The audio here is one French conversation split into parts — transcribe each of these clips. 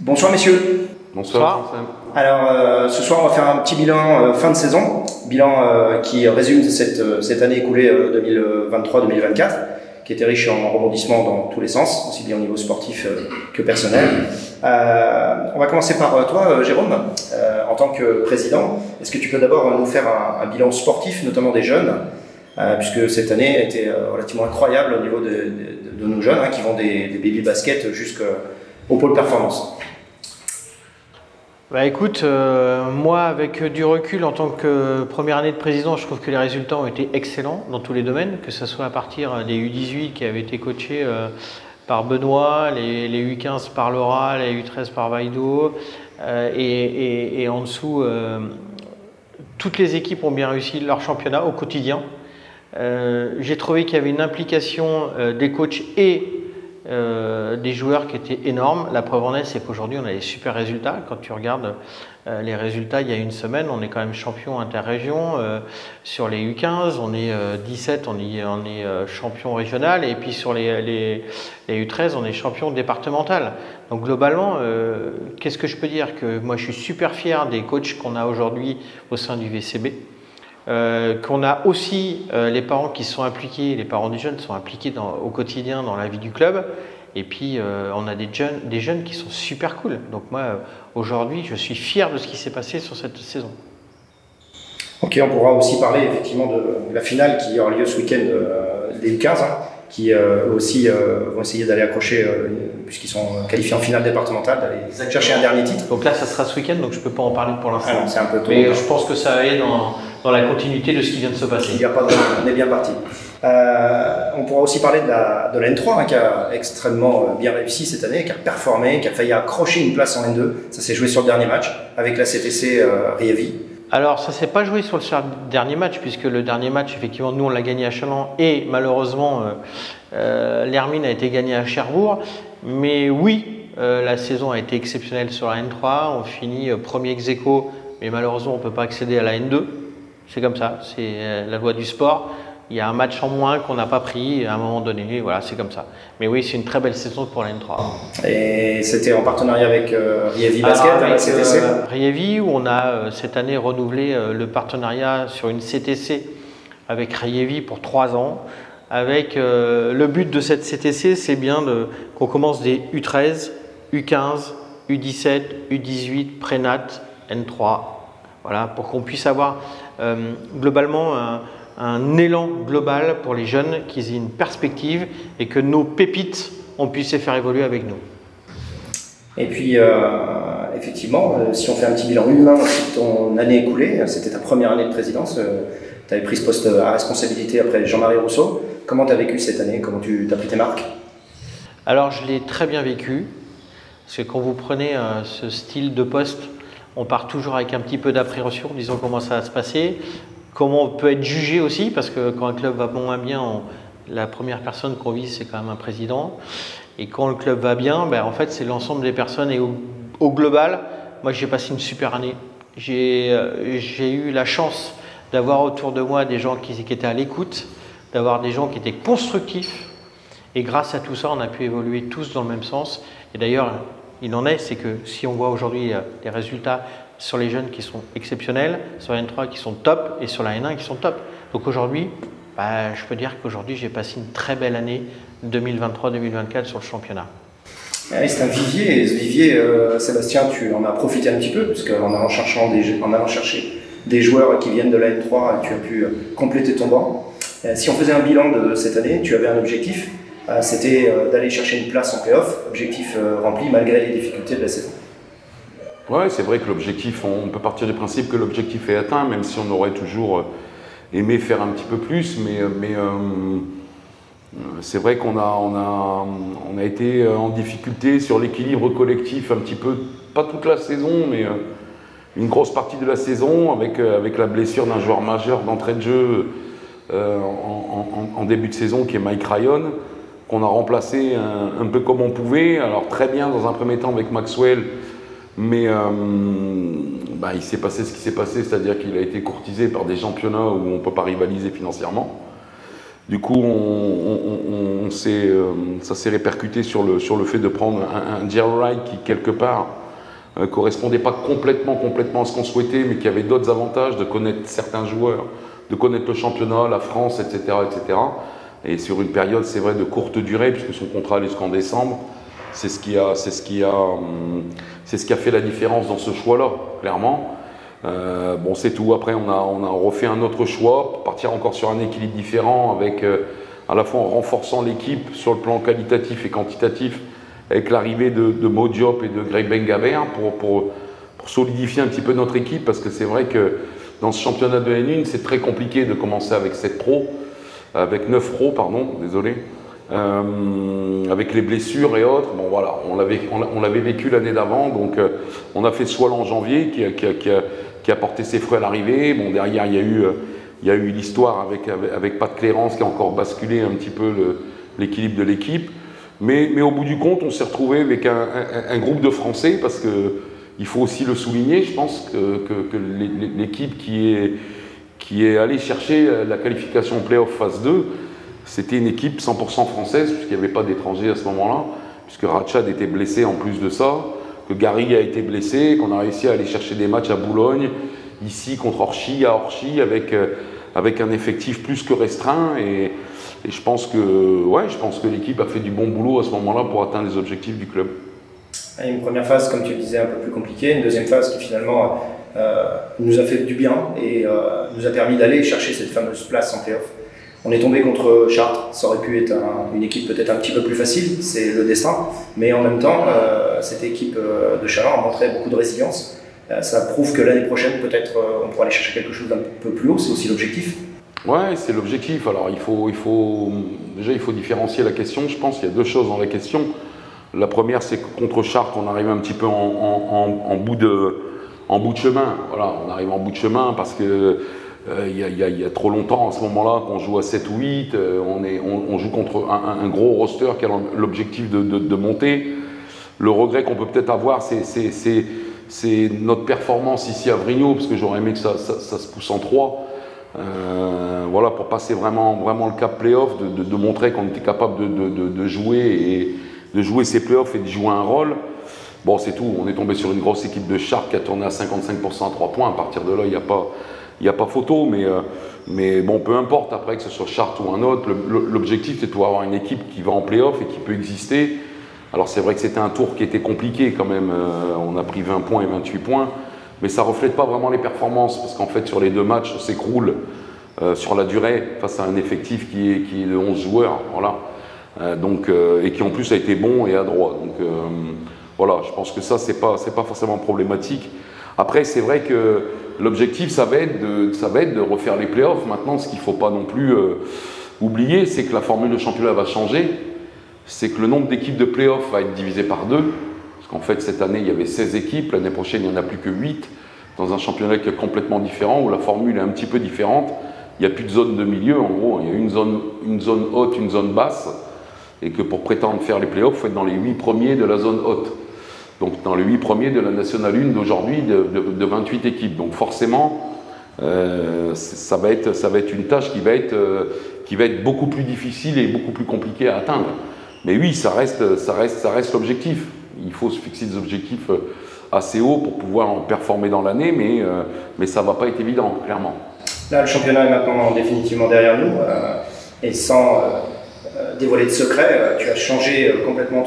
Bonsoir messieurs. Bonsoir. Alors ce soir on va faire un petit bilan fin de saison, bilan qui résume cette année écoulée 2023-2024, qui était riche en rebondissements dans tous les sens, aussi bien au niveau sportif que personnel. On va commencer par toi Jérôme, en tant que président. Est-ce que tu peux d'abord nous faire un bilan sportif, notamment des jeunes, puisque cette année a été relativement incroyable au niveau de nos jeunes, qui vont des baby baskets jusqu'au pôle performance. Bah écoute, moi avec du recul en tant que première année de président, je trouve que les résultats ont été excellents dans tous les domaines, que ce soit à partir des U18 qui avaient été coachés par Benoît, les U15 par Laura, les U13 par Vaido, et en dessous, toutes les équipes ont bien réussi leur championnat au quotidien. J'ai trouvé qu'il y avait une implication des coachs et des joueurs qui étaient énormes. La preuve en est, c'est qu'aujourd'hui on a des super résultats. Quand tu regardes les résultats il y a une semaine, on est quand même champion interrégion sur les U15, on est 17, on est champion régional, et puis sur les U13 on est champion départemental. Donc globalement, qu'est-ce que je peux dire? Que moi je suis super fier des coachs qu'on a aujourd'hui au sein du VCB. Qu'on a aussi les parents qui sont impliqués, les parents des jeunes sont impliqués au quotidien dans la vie du club, et puis on a des jeunes qui sont super cool. Donc moi aujourd'hui je suis fier de ce qui s'est passé sur cette saison. Ok, on pourra aussi parler effectivement de la finale qui aura lieu ce week-end des U15, qui aussi vont essayer d'aller accrocher, puisqu'ils sont qualifiés en finale départementale, d'aller chercher un dernier titre. Donc là ça sera ce week-end, donc je ne peux pas en parler pour l'instant. Ah non, c'est un peu tôt. Mais je pense que ça va être dans la continuité de ce qui vient de se passer. Il n'y a pas de... On est bien parti. On pourra aussi parler de la N3, qui a extrêmement bien réussi cette année, qui a performé, qui a failli accrocher une place en N2. Ça s'est joué sur le dernier match avec la CTC Riévi. Alors ça ne s'est pas joué sur le dernier match, puisque le dernier match, effectivement, nous on l'a gagné à Chaland, et malheureusement l'Hermine a été gagné à Cherbourg. Mais oui, la saison a été exceptionnelle sur la N3, on finit premier ex-aequo, mais malheureusement on ne peut pas accéder à la N2. C'est comme ça, c'est la loi du sport. Il y a un match en moins qu'on n'a pas pris à un moment donné, voilà, c'est comme ça. Mais oui, c'est une très belle saison pour la N3. Et c'était en partenariat avec Riévi Basket, la CTC Riévi, où on a cette année renouvelé le partenariat sur une CTC avec Riévi pour 3 ans. Avec le but de cette CTC, c'est bien qu'on commence des U13, U15, U17, U18, Prénat, N3. Voilà, pour qu'on puisse avoir globalement un élan global pour les jeunes, qu'ils aient une perspective et que nos pépites, on puisse les faire évoluer avec nous. Et puis, effectivement, si on fait un petit bilan humain de ton année écoulée, c'était ta première année de présidence, tu avais pris ce poste à responsabilité après Jean-Marie Rousseau. Comment tu as vécu cette année? Comment tu as pris tes marques? Alors, je l'ai très bien vécu, parce que quand vous prenez ce style de poste, on part toujours avec un petit peu d'appréhension, disons comment ça va se passer, comment on peut être jugé aussi, parce que quand un club va moins bien, la première personne qu'on vise, c'est quand même un président. Et quand le club va bien, en fait, c'est l'ensemble des personnes. Et au global, moi, j'ai passé une super année. J'ai eu la chance d'avoir autour de moi des gens qui étaient à l'écoute, d'avoir des gens qui étaient constructifs. Et grâce à tout ça, on a pu évoluer tous dans le même sens. Et d'ailleurs, il en est, c'est que si on voit aujourd'hui les résultats sur les jeunes qui sont exceptionnels, sur la N3 qui sont top et sur la N1 qui sont top. Donc aujourd'hui, je peux dire qu'aujourd'hui j'ai passé une très belle année 2023-2024 sur le championnat. C'est un vivier, et ce vivier, Sébastien, tu en as profité un petit peu, parce qu'en allant chercher des joueurs qui viennent de la N3, tu as pu compléter ton banc. Si on faisait un bilan de cette année, tu avais un objectif, c'était d'aller chercher une place en play-off, objectif rempli malgré les difficultés de la saison. Ouais, c'est vrai que l'objectif, on peut partir du principe que l'objectif est atteint, même si on aurait toujours aimé faire un petit peu plus, mais c'est vrai qu'on a été en difficulté sur l'équilibre collectif un petit peu, pas toute la saison, mais une grosse partie de la saison, avec la blessure d'un joueur majeur d'entrée de jeu en début de saison, qui est Mike Ryan, qu'on a remplacé un peu comme on pouvait, alors très bien dans un premier temps avec Maxwell, mais il s'est passé ce qui s'est passé, c'est-à-dire qu'il a été courtisé par des championnats où on ne peut pas rivaliser financièrement. Du coup, ça s'est répercuté sur le fait de prendre un Jerry Wright qui, quelque part, correspondait pas complètement à ce qu'on souhaitait, mais qui avait d'autres avantages, de connaître certains joueurs, de connaître le championnat, la France, etc., etc. Et sur une période, c'est vrai, de courte durée, puisque son contrat allait jusqu'en décembre, c'est ce qui a fait la différence dans ce choix-là, clairement. Bon, c'est tout. Après, on a refait un autre choix, pour partir encore sur un équilibre différent, avec à la fois en renforçant l'équipe sur le plan qualitatif et quantitatif, avec l'arrivée de Mo Diop et de Greg Bengaber pour solidifier un petit peu notre équipe, parce que c'est vrai que dans ce championnat de N1, c'est très compliqué de commencer avec 7 pros, avec 9 pros, pardon, désolé, avec les blessures et autres. Bon voilà, on l'avait vécu l'année d'avant, donc on a fait ce choix-là en janvier qui a porté ses fruits à l'arrivée. Bon, derrière, il y a eu l'histoire avec Pat Clérance qui a encore basculé un petit peu l'équilibre de l'équipe. Mais au bout du compte, on s'est retrouvé avec un groupe de Français, parce qu'il faut aussi le souligner, je pense que l'équipe qui est allée chercher la qualification play-off phase 2, c'était une équipe 100% française, puisqu'il n'y avait pas d'étrangers à ce moment-là, puisque Ratchad était blessé en plus de ça, que Gary a été blessé, qu'on a réussi à aller chercher des matchs à Boulogne, ici contre Orchy, à Orchy, avec un effectif plus que restreint. Et je pense que l'équipe a fait du bon boulot à ce moment-là pour atteindre les objectifs du club. Une première phase, comme tu le disais, un peu plus compliquée. Une deuxième phase qui finalement nous a fait du bien et nous a permis d'aller chercher cette fameuse place en play-off. On est tombé contre Chartres. Ça aurait pu être une équipe peut-être un petit peu plus facile, c'est le destin. Mais en même temps, cette équipe de Chalon a montré beaucoup de résilience. Ça prouve que l'année prochaine, peut-être, on pourra aller chercher quelque chose d'un peu plus haut. C'est aussi l'objectif. Ouais, c'est l'objectif. Alors il faut différencier la question. Je pense qu'il y a deux choses dans la question. La première, c'est que contre Chartres, on arrive un petit peu en bout de chemin. Voilà, on arrive en bout de chemin parce que il y a trop longtemps, à ce moment-là, qu'on joue à 7 ou 8, on joue contre un gros roster qui a l'objectif de monter. Le regret qu'on peut peut-être avoir, c'est notre performance ici à Vrignot, parce que j'aurais aimé que ça se pousse en 3. Voilà, pour passer vraiment le cap play-off, de montrer qu'on était capable de jouer ces play-offs et de jouer un rôle. Bon, c'est tout. On est tombé sur une grosse équipe de Chartres qui a tourné à 55% à 3 points. À partir de là, il n'y a pas photo, mais bon, peu importe après que ce soit Chartres ou un autre. L'objectif, c'est de pouvoir avoir une équipe qui va en play-off et qui peut exister. Alors, c'est vrai que c'était un tour qui était compliqué quand même. On a pris 20 points et 28 points. Mais ça ne reflète pas vraiment les performances, parce qu'en fait, sur les 2 matchs, on s'écroule sur la durée face à un effectif qui est de 11 joueurs. Voilà. Et qui en plus a été bon et adroit. Donc voilà, je pense que ça, c'est pas forcément problématique. Après, c'est vrai que l'objectif, ça va être de refaire les playoffs. Maintenant, ce qu'il ne faut pas non plus oublier, c'est que la formule de championnat va changer. C'est que le nombre d'équipes de playoffs va être divisé par 2. Parce qu'en fait, cette année, il y avait 16 équipes. L'année prochaine, il n'y en a plus que 8. Dans un championnat qui est complètement différent, où la formule est un petit peu différente. Il n'y a plus de zone de milieu. En gros, il y a une zone haute, une zone basse. Et que pour prétendre faire les playoffs, il faut être dans les 8 premiers de la zone haute. Donc dans les 8 premiers de la National 1 d'aujourd'hui, de 28 équipes. Donc forcément, ça va être une tâche qui va être beaucoup plus difficile et beaucoup plus compliquée à atteindre. Mais oui, ça reste l'objectif. Il faut se fixer des objectifs assez hauts pour pouvoir en performer dans l'année, mais ça ne va pas être évident, clairement. Là, le championnat est maintenant définitivement derrière nous. Et sans dévoiler de secret, tu as changé complètement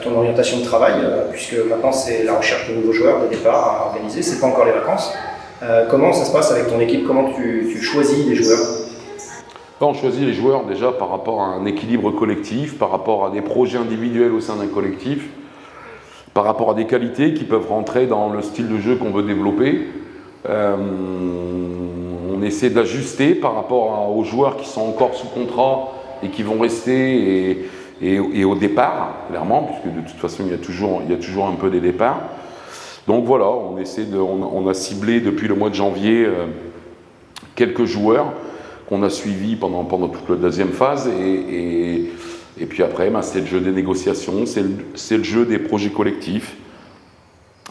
ton orientation de travail, puisque maintenant c'est la recherche de nouveaux joueurs, de départ à organiser, c'est pas encore les vacances. Comment ça se passe avec ton équipe? Comment tu choisis les joueurs? On choisit les joueurs déjà par rapport à un équilibre collectif, par rapport à des projets individuels au sein d'un collectif, par rapport à des qualités qui peuvent rentrer dans le style de jeu qu'on veut développer. On essaie d'ajuster par rapport aux joueurs qui sont encore sous contrat et qui vont rester et au départ, clairement, puisque de toute façon il y a toujours un peu des départs. Donc voilà, on a ciblé depuis le mois de janvier quelques joueurs qu'on a suivis pendant toute la deuxième phase et puis après, c'est le jeu des négociations, c'est le jeu des projets collectifs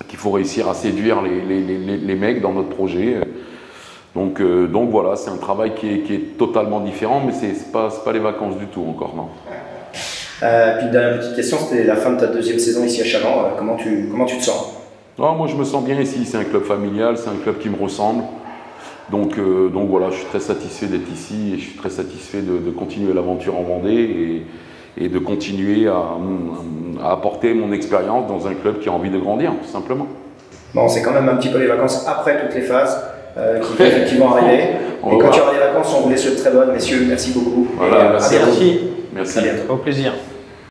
qu'il faut réussir à séduire les mecs dans notre projet. Donc voilà, c'est un travail qui est totalement différent, mais c'est pas les vacances du tout encore, non. Puis dernière petite question, c'était la fin de ta deuxième saison ici à Chaland. Comment tu te sens? Non, moi je me sens bien ici, c'est un club familial, c'est un club qui me ressemble. Donc voilà, je suis très satisfait d'être ici et je suis très satisfait de continuer l'aventure en Vendée et de continuer à apporter mon expérience dans un club qui a envie de grandir, tout simplement. Bon, c'est quand même un petit peu les vacances après toutes les phases qui vont arriver. Et quand il y aura les vacances, on vous laisse le très bonnes, messieurs. Merci beaucoup. Voilà, et à bientôt. Merci. À bientôt. Au plaisir.